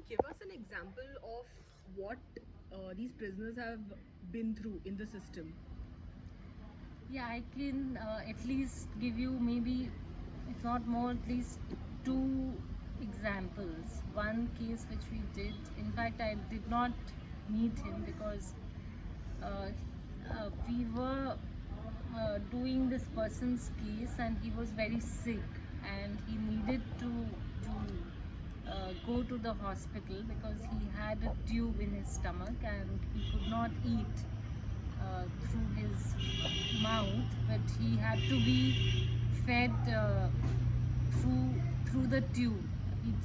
give us an example of what these prisoners have been through in the system? Yeah, I can at least give you maybe, if not more, at least two examples. One case which we did, in fact, I did not meet him because uh, we were doing this person's case and he was very sick and he needed to go to the hospital because he had a tube in his stomach and he could not eat through his mouth, but he had to be fed through the tube.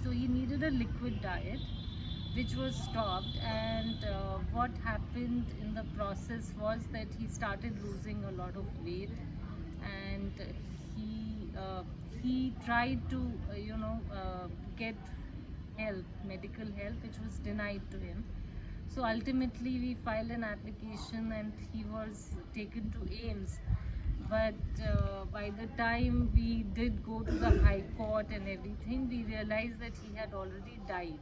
So he needed a liquid diet, which was stopped. And what happened in the process was that he started losing a lot of weight, and he tried to get help, medical help, which was denied to him. So ultimately, we filed an application and he was taken to AIMS. But by the time we did go to the High Court and everything, we realized that he had already died.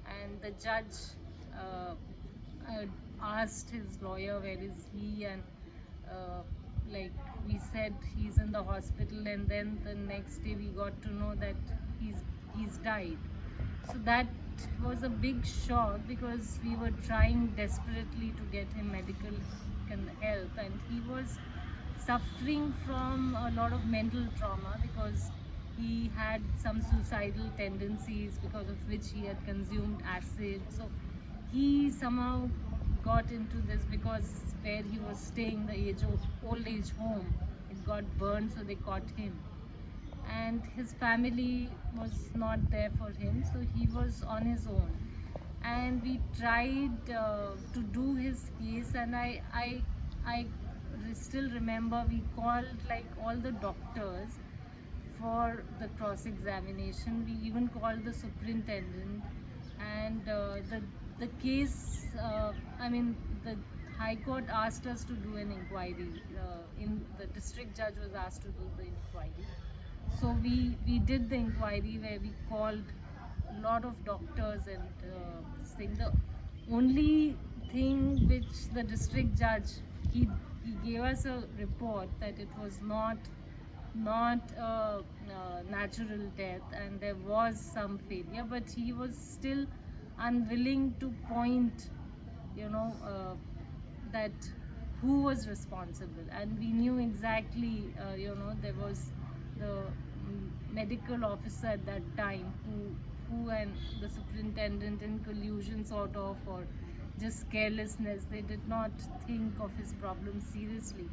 And the judge uh, uh, asked his lawyer, where is he? And uh, like we said, he's in the hospital. And then the next day, we got to know that he's died. So that was a big shock because we were trying desperately to get him medical help, and he was suffering from a lot of mental trauma because he had some suicidal tendencies, because of which he had consumed acid. So he somehow got into this because where he was staying, the old age home, it got burned, so they caught him. And his family was not there for him, so he was on his own. And we tried to do his case, and I still remember we called like all the doctors for the cross examination. We even called the superintendent, and the case. I mean, the High Court asked us to do an inquiry. In the district judge was asked to do the inquiry. So we did the inquiry where we called a lot of doctors and this thing. The only thing which the district judge, he gave us a report that it was not a natural death and there was some failure, but he was still unwilling to point, you know, that who was responsible. And we knew exactly, there was the medical officer at that time who and the superintendent in collusion sort of, or just carelessness, they did not think of his problem seriously.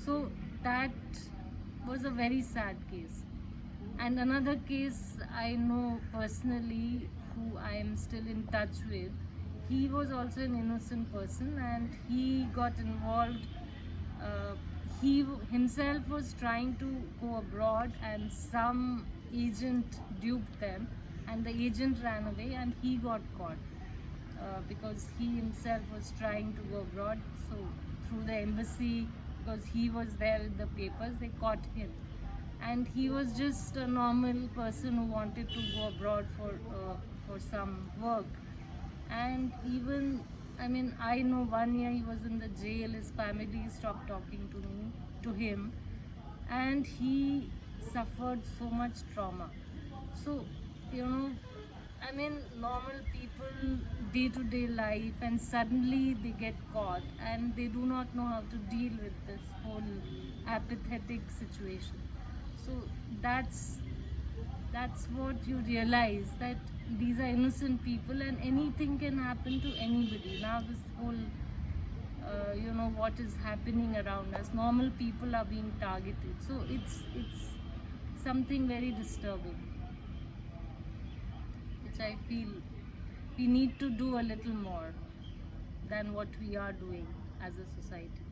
So that was a very sad case. And another case I know personally, who I am still in touch with, he was also an innocent person and he got involved. Uh, he himself was trying to go abroad and some agent duped them, and the agent ran away and he got caught because he himself was trying to go abroad. So through the embassy, because he was there with the papers, they caught him. And he was just a normal person who wanted to go abroad for some work. And even, I mean, I know 1 year he was in the jail. His family stopped talking to him, and he suffered so much trauma. So, you know, I mean, normal people, day to day life, and suddenly they get caught and they do not know how to deal with this whole apathetic situation. So that's what you realize, that these are innocent people and anything can happen to anybody. Now, this whole, what is happening around us, normal people are being targeted. So it's something very disturbing, which I feel we need to do a little more than what we are doing as a society.